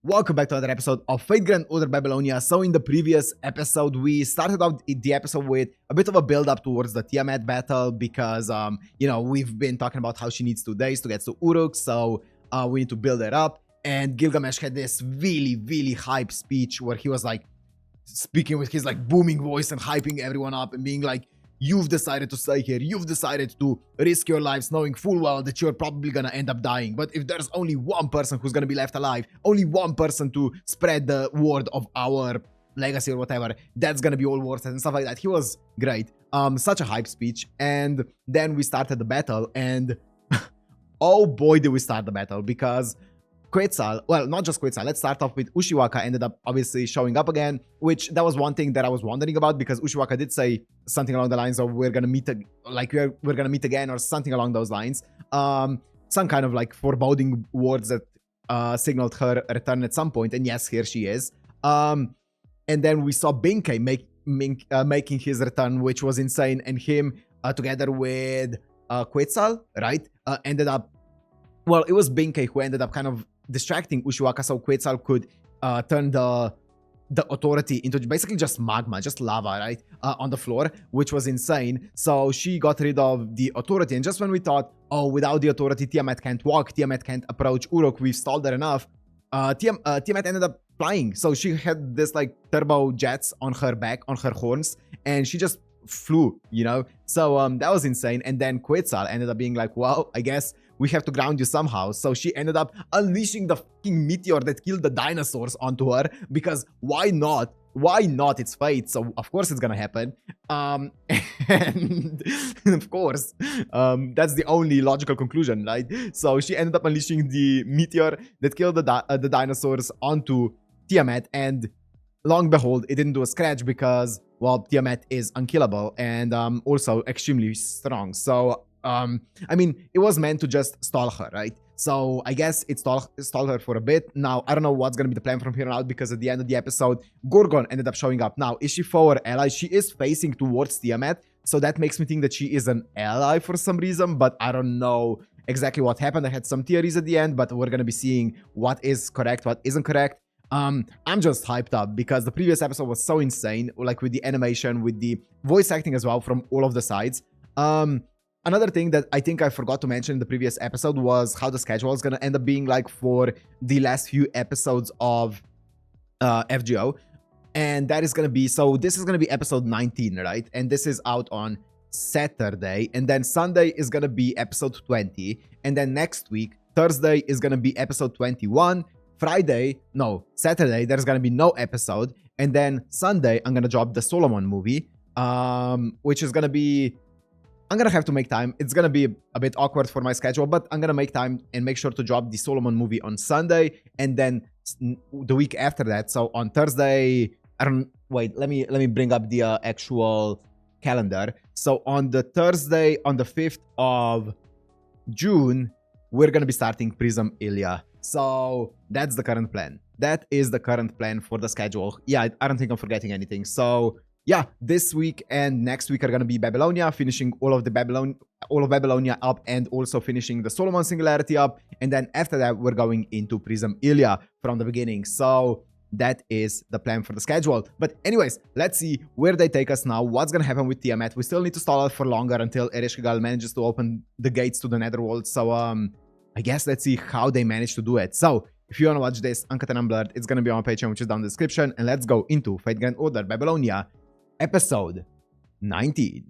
Welcome back to another episode of Fate Grand Order Babylonia. So in the previous episode, we started out the episode with a bit of a build-up towards the Tiamat battle because, we've been talking about how she needs 2 days to get to Uruk, so we need to build it up. And Gilgamesh had this really, really hype speech where he was like speaking with his like booming voice and hyping everyone up and being like, you've decided to stay here, you've decided to risk your lives knowing full well that you're probably gonna end up dying, but if there's only one person who's gonna be left alive, only one person to spread the word of our legacy or whatever, that's gonna be all worth it and stuff like that. He was great. Such a hype speech. And then we started the battle, and oh boy did we start the battle, because Quetzal, well, not just Quetzal, let's start off with Ushiwaka ended up obviously showing up again, which that was one thing that I was wondering about, because Ushiwaka did say something along the lines of we're gonna meet we're gonna meet again, or something along those lines. Some kind of like foreboding words that signaled her return at some point, and yes, here she is. And then we saw Benkei making his return, which was insane, and him together with Quetzal, right, ended up, well, it was Benkei who ended up kind of distracting Ushiwaka so Quetzal could turn the authority into basically just magma, just lava, right, on the floor, which was insane. So she got rid of the authority, and just when we thought, oh, without the authority Tiamat can't walk, Tiamat can't approach Uruk, we've stalled her enough, Tiamat ended up flying. So she had this like turbo jets on her back, on her horns, and she just flew, you know. So that was insane. And then Quetzal ended up being like, well, I guess we have to ground you somehow. So she ended up unleashing the fucking meteor that killed the dinosaurs onto her, because why not? Why not? It's fate, so of course it's gonna happen. And of course, that's the only logical conclusion, right? So she ended up unleashing the meteor that killed the dinosaurs onto Tiamat, and lo and behold, it didn't do a scratch because, well, Tiamat is unkillable and also extremely strong. So I mean, it was meant to just stall her, right? So I guess it stalled her for a bit. Now, I don't know what's going to be the plan from here on out, because at the end of the episode, Gorgon ended up showing up. Now, is she for ally? She is facing towards Tiamat, so that makes me think that she is an ally for some reason, but I don't know exactly what happened. I had some theories at the end, but we're going to be seeing what is correct, what isn't correct. I'm just hyped up because the previous episode was so insane, like with the animation, with the voice acting as well from all of the sides. Another thing that I think I forgot to mention in the previous episode was how the schedule is going to end up being like for the last few episodes of FGO. And that is going to be, so this is going to be episode 19, right? And this is out on Saturday. And then Sunday is going to be episode 20. And then next week, Thursday is going to be episode 21. Saturday, there's going to be no episode. And then Sunday, I'm going to drop the Solomon movie, which is going to be, I'm going to have to make time. It's going to be a bit awkward for my schedule, but I'm going to make time and make sure to drop the Solomon movie on Sunday. And then the week after that, so on Thursday, let me bring up the actual calendar. So on the Thursday, on the 5th of June, we're going to be starting Prism Ilya. So that's the current plan. That is the current plan for the schedule. Yeah, I don't think I'm forgetting anything. So yeah, this week and next week are going to be Babylonia, finishing all of Babylonia up, and also finishing the Solomon Singularity up. And then after that, we're going into Prism Ilya from the beginning. So that is the plan for the schedule. But anyways, let's see where they take us now. What's going to happen with Tiamat? We still need to stall it for longer until Ereshkigal manages to open the gates to the netherworld. So I guess let's see how they manage to do it. So if you want to watch this uncut and unblurred, it's going to be on my Patreon, which is down in the description. And let's go into Fate Grand Order Babylonia, episode 19.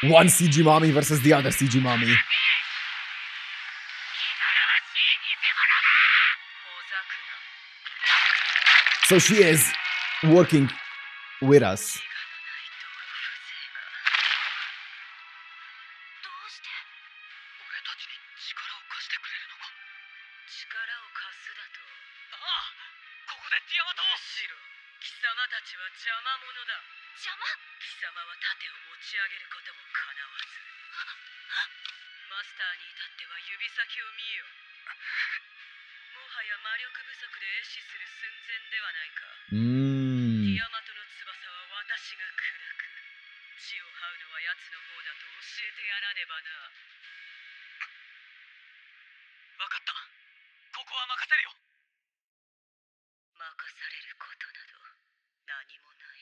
One CG mommy versus the other CG mommy. So she is working with us.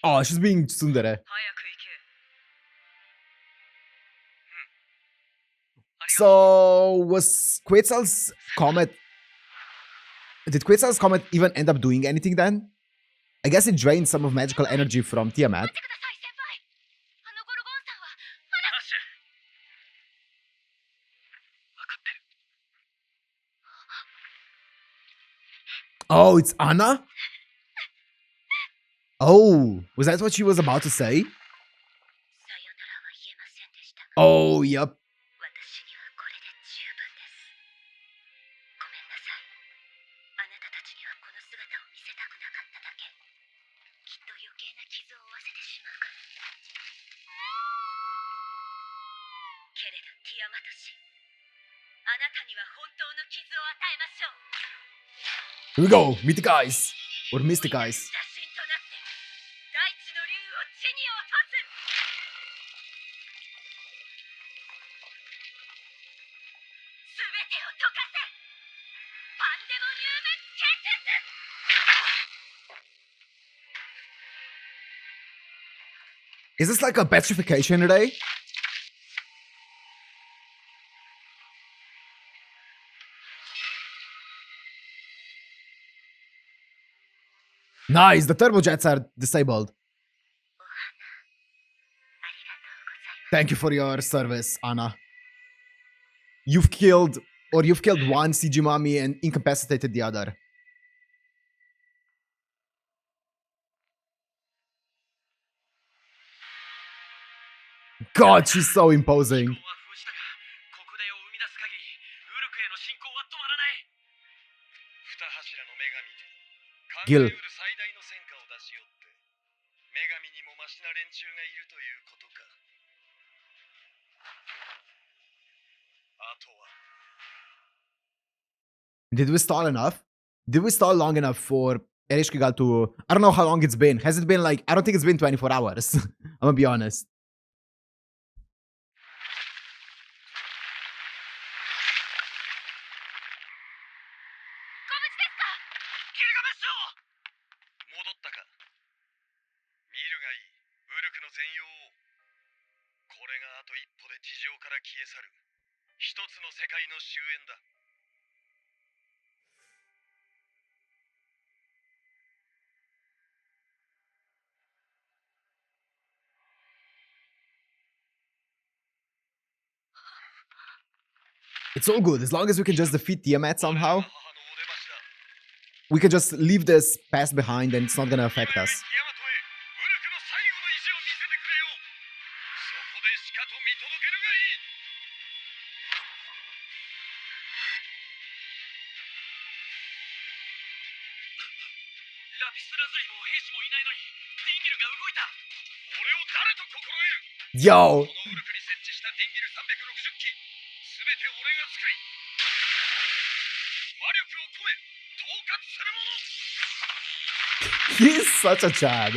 Oh, she's being tsundere. So, was Quetzal's comet... Did Quetzal's comet even end up doing anything then? I guess it drained some of magical energy from Tiamat. Oh, it's Anna? Oh, was that what she was about to say? Oh, yep. Here we go, meet the guys. Or Mystic Eyes. Is this like a petrification ray? Nice, the turbojets are disabled. Thank you for your service, Anna. You've killed one CG mommy and incapacitated the other. God, she's so imposing. Gil. Did we stall enough? Did we stall long enough for Ereshkigal to... I don't know how long it's been. Has it been like... I don't think it's been 24 hours. I'm gonna be honest. It's all good. As long as we can just defeat Tiamat somehow. We can just leave this past behind and it's not gonna affect us. Yo! He's such a Chad.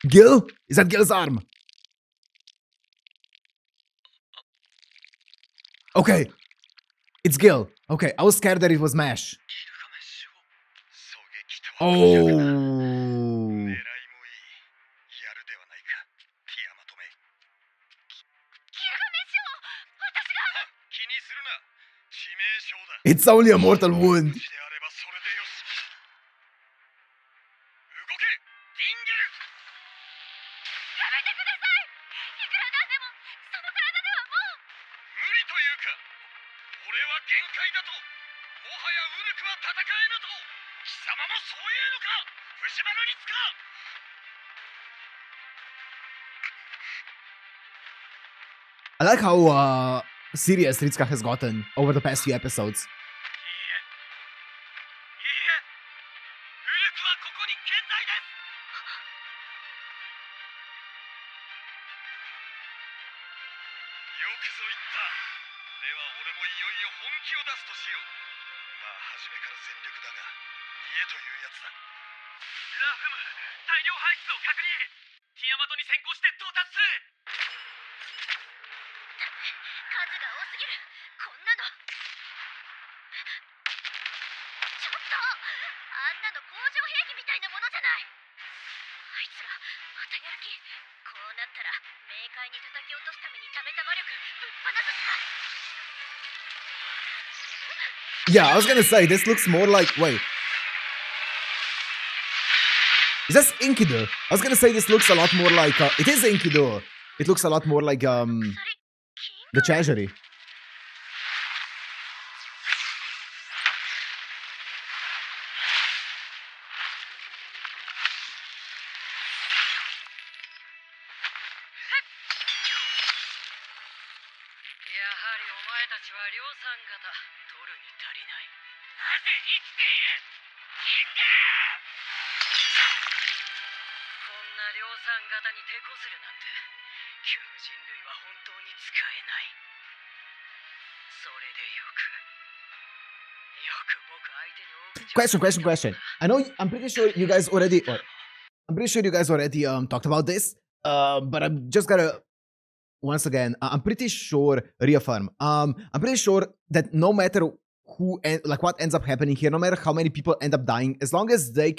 Gil? Is that Gil's arm? Okay. It's Gil. Okay, I was scared that it was Mash. Oh. It's only a mortal wound. I like how serious Ritsuka has gotten over the past few episodes. 界に叩き落とすために貯めた魔力ぶっ放すか。 Yeah, I was gonna say, this looks more like... Wait. Is this Enkidu? I was gonna say this looks a lot more like... it is Enkidu. It looks a lot more like the treasury. Question. I know, I'm pretty sure you guys already talked about this, but I'm just gonna once again, I'm pretty sure reaffirm. I'm pretty sure that no matter who what ends up happening here, no matter how many people end up dying, as long as like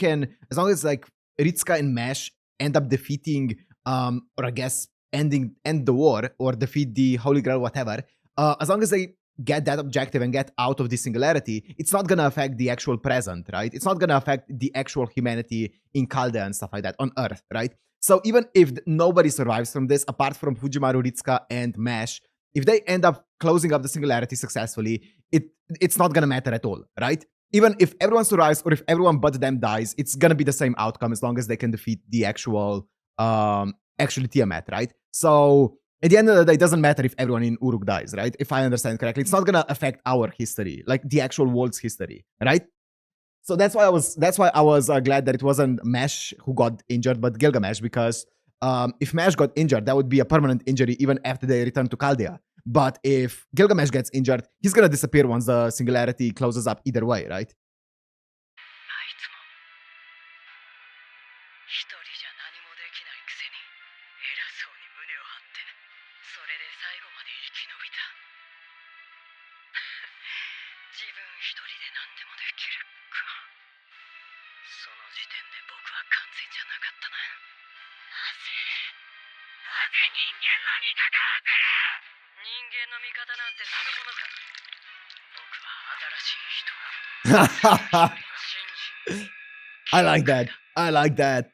Ritsuka and Mash end up defeating or I guess end the war or defeat the Holy Grail, whatever, as long as they get that objective and get out of the singularity, it's not gonna affect the actual present, right? It's not gonna affect the actual humanity in Chaldea and stuff like that on Earth, right? So even if nobody survives from this, apart from Fujimaru, Ritsuka, and Mash, if they end up closing up the singularity successfully, it's not gonna matter at all, right? Even if everyone survives or if everyone but them dies, it's gonna be the same outcome as long as they can defeat the actual actually Tiamat, right? So at the end of the day, it doesn't matter if everyone in Uruk dies, right? If I understand correctly, it's not gonna affect our history, like the actual world's history, right? So that's why I was glad that it wasn't Mash who got injured, but Gilgamesh, because if Mash got injured, that would be a permanent injury even after they return to Chaldea. But if Gilgamesh gets injured, he's gonna disappear once the singularity closes up either way, right? I like that.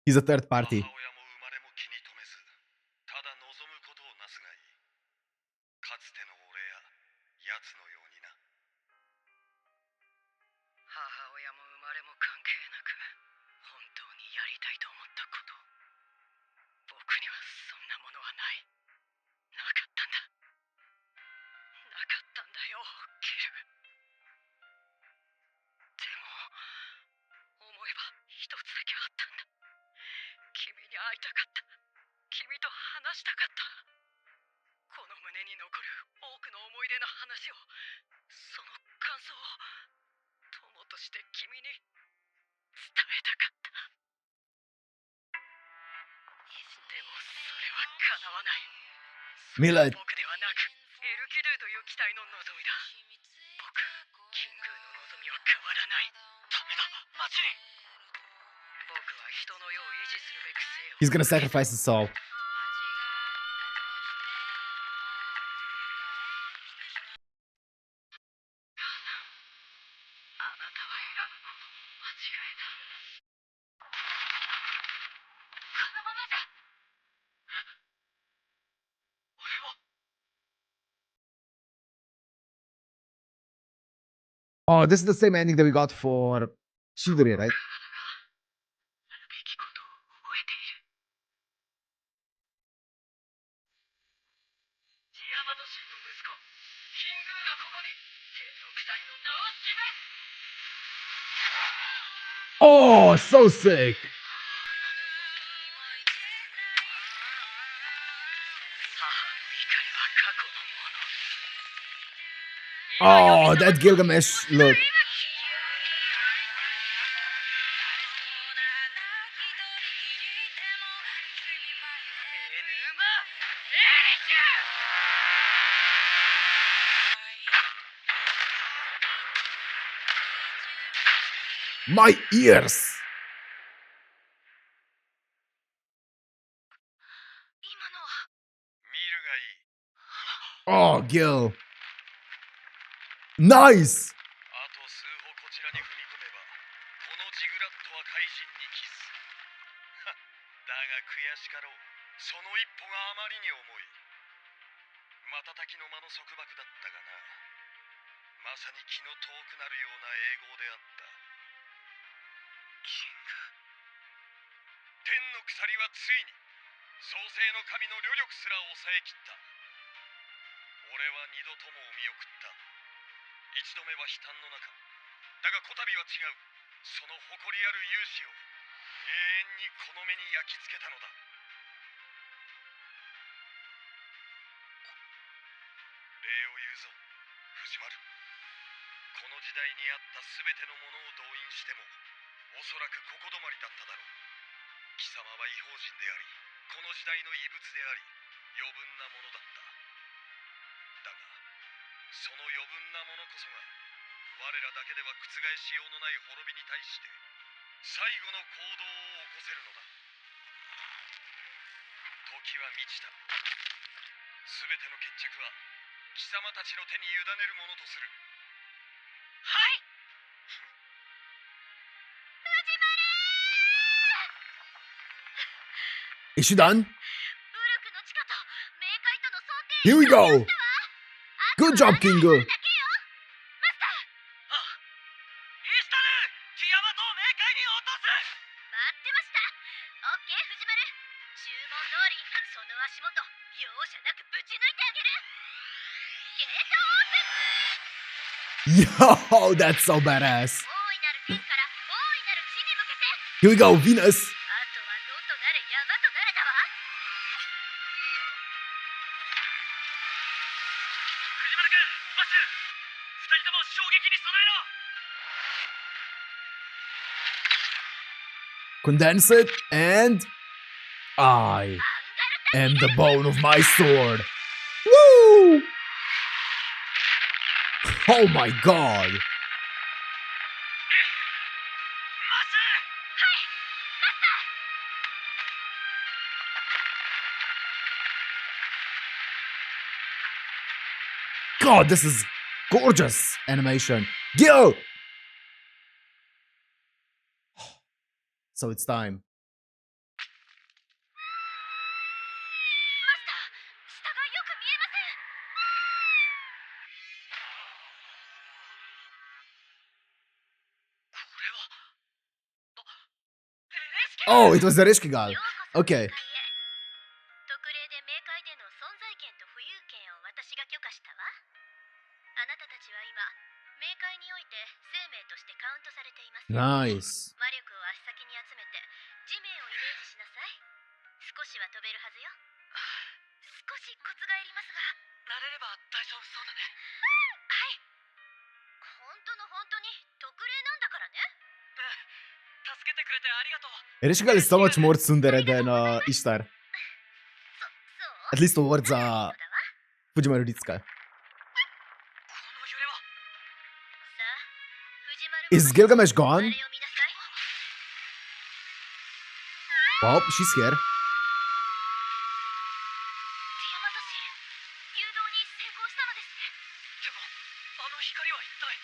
He's a third party. Millet. He's gonna sacrifice his soul. Oh, this is the same ending that we got for Chivalry, right? Oh, so sick. Oh, that Gilgamesh look. My ears. Oh, Gil. Nice. あと数歩こちらに踏み込めば、このジグラットは怪人にキス。だが悔しかろう。その一歩があまりに重い。瞬きの間の束縛だったがな。まさに気の遠くなるような英語であった。キング。天の鎖はついに創世の神の旅力すら抑えきった。俺は二度ともを見送った。一度目は悲嘆の中。だがこたびは違う。その誇りある勇姿を永遠にこの目に焼き付けたのだ。礼を言うぞ、藤丸。この時代にあった全てのものを動員しても、おそらくここ止まりだっただろう。貴様は異邦人であり、この時代の異物であり、余分なものだった。だが、その余分なものこそが、我らだけでは覆しようのない滅びに対して、最後の行動を起こせるのだ。時は満ちた。全ての決着は、貴様たちの手に委ねるものとする。はい。Is she done? ウルクの地下と冥界との想定 Here we go. Good job, Kingu. だけよ。マスター。あ、イースタル、ティアマトを冥界に落とす。待ってました。オッケー、藤丸。注文通り、その足元、容赦なくぶち抜いてあげる。ゲートオープン。 Yo, that's so badass. 大いなる天から大いなる地に向けて。 Here we go, Venus. あとは野となれ山となれだわ。藤丸君、マッシュ、二人とも衝撃に備えろ。 Condense it, and I am the bone of my sword. Woo! Oh my god. マッシュ。 God, this is gorgeous animation. Gil! So it's time. マスター、下がよく見えません。これは、Oh, it was the Ereshkigal. ようこそ Okay. 冥界へ。特例で冥界での存在権と浮遊権を私が許可したわ。あなたたちは今、冥界において生命としてカウントされています。 Nice. 魔力を足先に集めて地面をイメージしなさい。少しは飛べるはずよ。少しコツがいりますが。慣れれば大丈夫そうだね。はい。本当の本当に特例なんだからね。助けてくれてありがとう。 Ereshkigal is so much more tsundere than Ishtar. そう At least towards そうだわ。 Fujimaru Ritsuka. この揺れは。さあ、藤丸 Is Gilgamesh あ gone? れを見なさい。 Oh, she's here. ティアマト神、誘導に成功したのですね。でも、あの光は一体。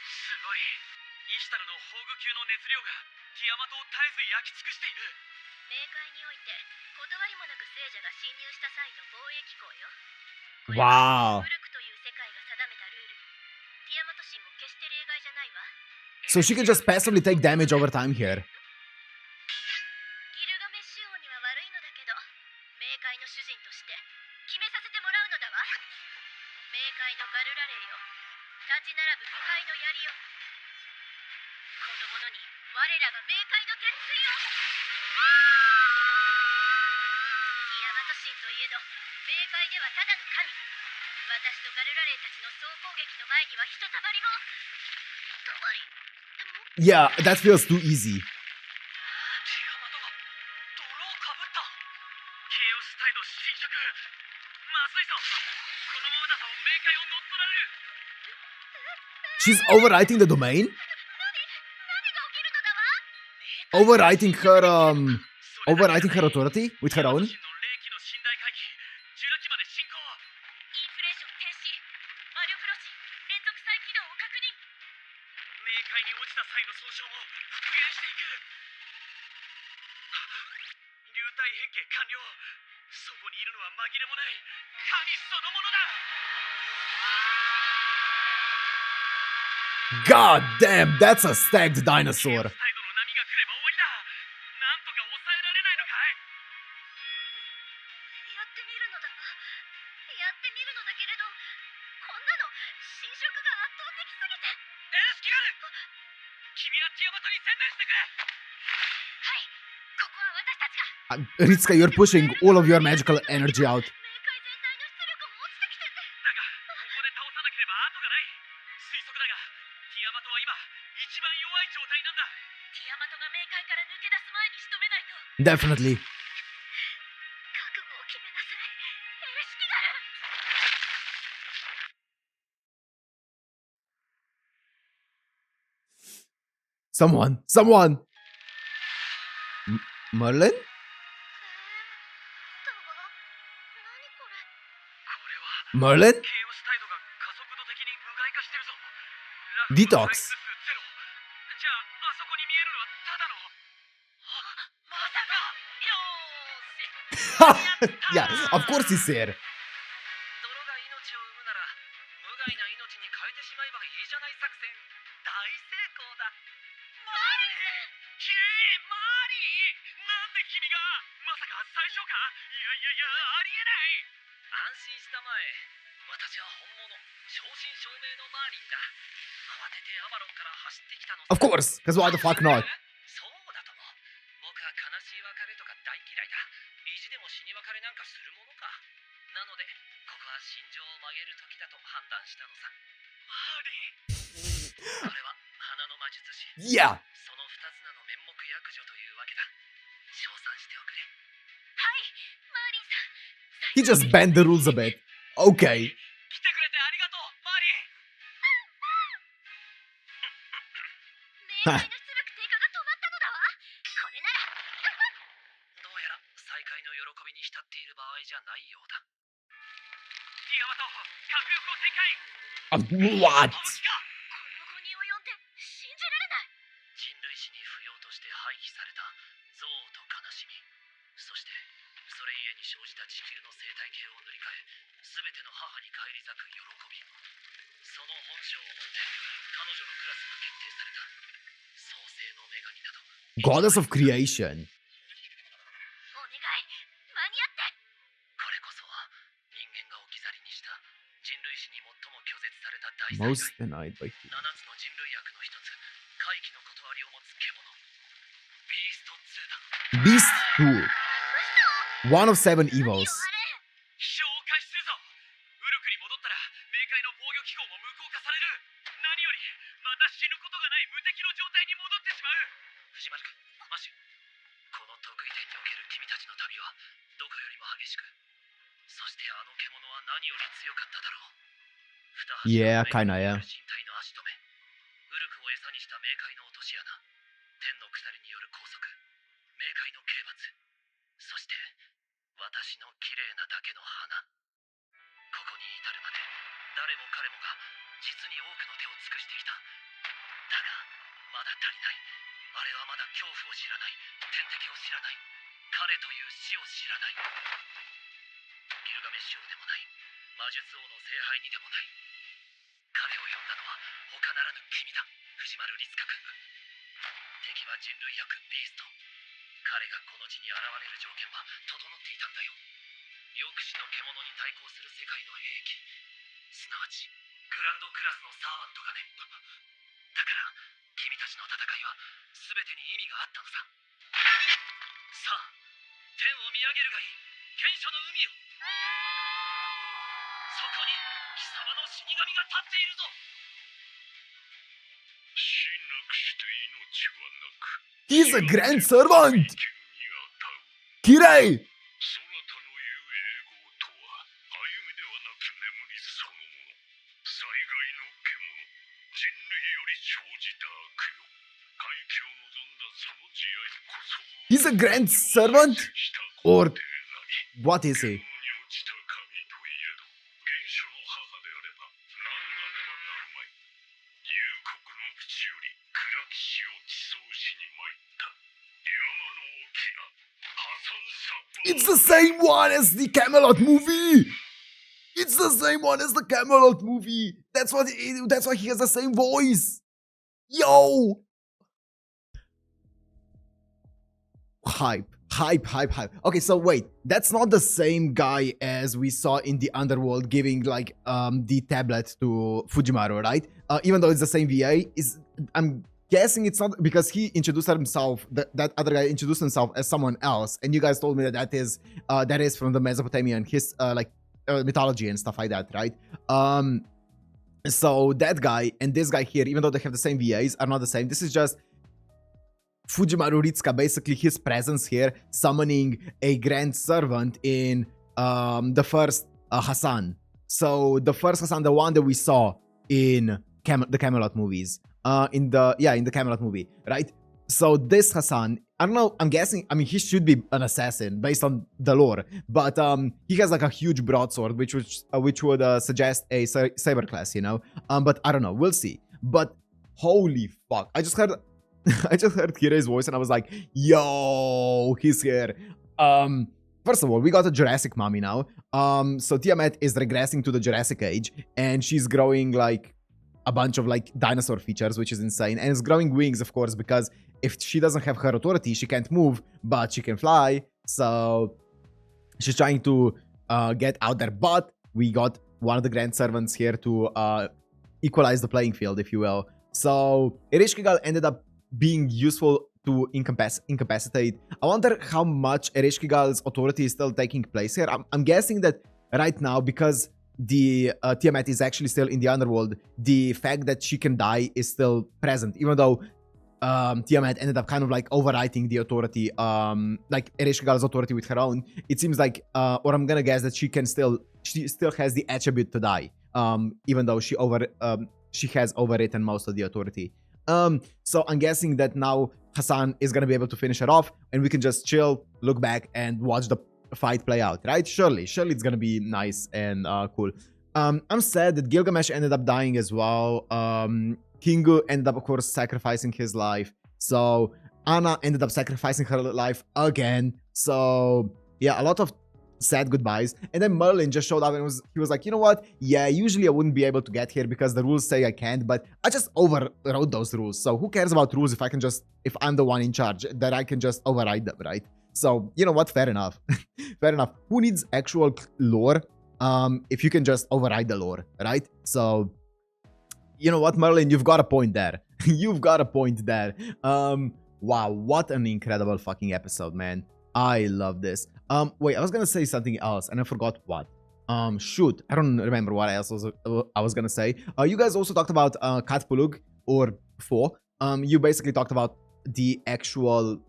すごい。イシュタルの宝具級の熱量がティアマトを絶えず焼き尽くしている。冥界において断りもなく聖者が侵入した際の防衛機構よ。 Wow. ウルクという世界が定めたルール。ティアマト神も決して例外じゃないわ。 So she can just passively take damage over time here. ギルガメッシュ王には悪いのだけど、冥界の主人として決めさせてもらうのだわ。冥界のガルラレイよ、立ち並ぶ腐敗の槍よ。この者に我らが冥界の鉄槌を。ティアマト神といえど冥界ではただの神。私とガルラレイたちの総攻撃の前にはひとたまりも。たまり。 Yeah, that feels too easy. ティアマトが泥をかぶった。ケイオスタイド侵食。まずいぞ。このままだと冥界を乗っ取られる。 She's overwriting the domain? 何が起きるのだわ。 Overwriting her authority with her own? 神の霊気の寝台回帰。ジュラ紀まで進行。インフレーション停止。魔力ロジ連続再起動を確認。冥界に落ちた際の損傷も復元していく。流体変形完了。そこにいるのは紛れもない神そのものだ。 God damn, that's a stacked ケイオ dinosaur. スタイドの波が来れば終わりだ。なんとか抑えられないのかい。やってみるのだわ。やってみるのだけれど、こんなの侵食が圧倒的すぎて。エレシキガル、君はティアマトに専念してくれ。はい、ここは私たちが。Ritsuka, you're pushing all of your magical energy out. 冥界全体の出力も落ちてきてて。だがここで倒さなければ後がない。推測だがティアマトは今一番弱い状態なんだ。ティアマトが冥界から抜け出す前に仕留めないと。 Definitely. 覚悟を決めなさい、エレシキガル。 Someone. Merlin? だわ。何これ。これは Merlin? ケイオスタイドが加速度的に無害化してるぞ。 Detox ラフの再数ゼロ。じゃああそこに見えるのはただの。まさか。よーし。 Yeah, of course he's here. 泥が命を生むなら無害な命に変えてしまえばいいじゃない作戦。大成功だ。マリー。マリー、なんで君が。まさか最初か。いやありえない。安心したまえ。私は本物正真正銘のマーリンだ。慌ててアバロンから走ってきたの。 Of course, because why the fuck not? そうだとも。僕は悲しい別れとか大嫌いだ。意地でも死に別れなんかするものか。なのでここは心情を曲げる時だと判断したのさ。マーリン。これは花の魔術師。 Yeah. その二つ名の面目躍如というわけだ。称賛しておくれ。はい、マーリンさん。 He just bent the rules a bit. Okay. 来てくれてありがとう、マーリン。冥界の出力低下が止まったのだわ。これなら。どうやら再会の喜びに浸っている場合じゃないようだ。ティアマト、核力を展開。 What? 拳か。この後に及んで信じられない。人類史に不要として廃棄された憎悪と悲しみ、そしてそれゆえに生じた地球の生態系を塗り替え、全ての母に返り咲く喜び。その本性をもって彼女のクラスが決定された。創世の女神など。 Goddess of creation. お願い、間に合って。これこそは人間が置き去りにした人類史に最も拒絶された大 Most 災害。 denied by 7つの人類悪の一つ、怪奇の断りを持つ獣、ビースト2だ。 Beast 2. One of 7 evils. 飛翔を開始するぞ。ウルクに戻ったら冥界の防御機構も無効化される。何よりまた死ぬことがない無敵の状態に戻ってしまう。藤丸君、マシュ、この得意点における君たちの旅はどこよりも激しく、そしてあの獣は何より強かっただろう。Yeah, kinda, yeah. 身体の足止め、ウルクを餌にした冥界の落とし穴、天の鎖による拘束、冥界の刑罰、そして私の綺麗なだけの花。ここに至るまで誰も彼もが実に多くの手を尽くしてきた。だがまだ足りない。あれはまだ恐怖を知らない、天敵を知らない、彼という死を知らない。ギルガメッシュ王でもない、魔術王の聖杯にでもない。彼を呼んだのは他ならぬ君だ、藤丸律香君。敵は人類悪ビースト。彼がこの地に現れる条件は整っていたんだよ。抑止の獣に対抗する世界の兵器、すなわちグランドクラスのサーバントがね。だから君たちの戦いは全てに意味があったのさ。さあ、天を見上げるがいい。原初の海よ。そこに貴様の死神が立っているぞ。死なくして命はなく。 He's a grand servant! Kirei! そなたの言う英語とは歩みではなく眠りそのもの。災害の獣、人類より生じた悪よ。怪奇を望んだその慈愛こそ。 He's a grand servant? Or what is he? に落ちた神といえど、原初の母であれば何なればなるまい。幽谷の淵より暗き死を地層しに参った。山の沖や破産殺法。 It's the same one as the Camelot movie! It's the same one as the Camelot movie! That's why he has the same voice! Yo! Hype. Okay, so wait, that's not the same guy as we saw in the underworld giving like the tablet to Fujimaru, right? Even though it's the same VA, I'm guessing it's not because he introduced himself. That other guy introduced himself as someone else, and you guys told me that is from the Mesopotamian his mythology and stuff like that, right? So that guy and this guy here, even though they have the same VAs, are not the same. This is just Fujimaru Ritsuka, basically his presence here, summoning a grand servant in the first Hassan. So the first Hassan, the one that we saw in the Camelot movies, in the Camelot movie, right? So this Hassan, I don't know, I'm guessing, I mean, he should be an assassin based on the lore, but he has like a huge broadsword, which would suggest a saber class, you know? But I don't know, we'll see. But holy fuck, I just heard Kirei's voice and I was like, yo, he's here. First of all, we got a Jurassic mommy now. So Tiamat is regressing to the Jurassic age and she's growing like a bunch of like dinosaur features, which is insane. And it's growing wings, of course, because if she doesn't have her authority, she can't move, but she can fly. So she's trying to get out there. But we got one of the grand servants here to equalize the playing field, if you will. So Ereshkigal ended up being useful to incapacitate. I wonder how much Ereshkigal's authority is still taking place here. I'm guessing that right now, because the Tiamat is actually still in the underworld, the fact that she can die is still present, even though Tiamat ended up kind of like overwriting the authority, like Ereshkigal's authority with her own. It seems like, or I'm gonna guess that she still has the attribute to die, even though she has overwritten most of the authority. So I'm guessing that now Hassan is gonna be able to finish her off, and we can just chill, look back, and watch the fight play out, right? Surely it's gonna be nice and cool. I'm sad that Gilgamesh ended up dying as well. Kingu ended up, of course, sacrificing his life. So Anna ended up sacrificing her life again. So yeah, a lot of sad goodbyes. And then Merlin just showed up and he was like, you know what? Yeah, usually I wouldn't be able to get here because the rules say I can't, but I just overrode those rules. So who cares about rules if I'm the one in charge, that I can just override them, right? So, you know what? Fair enough. Fair enough. Who needs actual lore if you can just override the lore, right? So, you know what, Merlin? You've got a point there. You've got a point there. Wow, what an incredible fucking episode, man. I love this. Wait, I was gonna say something else and I forgot what. Shoot, I don't remember what else I was gonna say. You guys also talked about Katpulug or Fo. You basically talked about the actual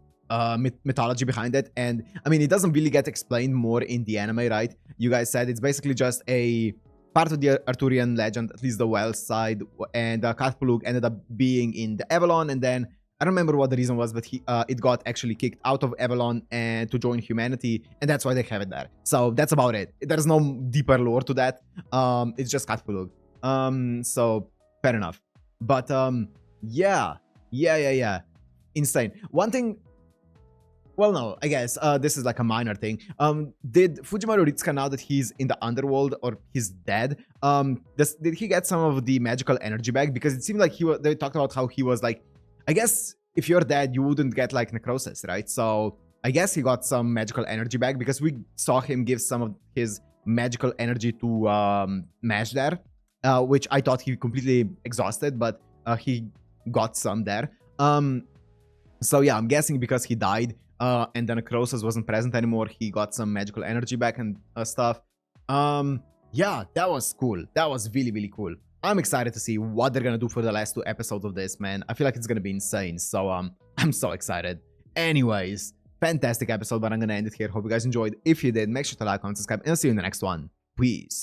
mythology behind it, and I mean, it doesn't really get explained more in the anime, right? You guys said it's basically just a part of the Arthurian legend, at least the Welsh side, and Katpulug ended up being in the Avalon, and then I don't remember what the reason was, but it got actually kicked out of Avalon and to join humanity, and that's why they have it there. So that's about it. There's no deeper lore to that. It's just Katpulug. So fair enough. But yeah. Insane. One thing. Well, no, I guess this is like a minor thing. Did Fujimaru Ritsuka, now that he's in the underworld or he's dead, did he get some of the magical energy back? Because it seemed like they talked about how he was like, I guess if you're dead, you wouldn't get like necrosis, right? So I guess he got some magical energy back because we saw him give some of his magical energy to Mash there, which I thought he completely exhausted, but he got some there. So yeah, I'm guessing because he died, and then Croesus wasn't present anymore, he got some magical energy back and stuff. Yeah, that was cool. That was really, really cool. I'm excited to see what they're gonna do for the last 2 episodes of this, man. I feel like it's gonna be insane. So I'm so excited. Anyways, fantastic episode, but I'm gonna end it here. Hope you guys enjoyed. If you did, make sure to like, comment, subscribe, and I'll see you in the next one. Peace.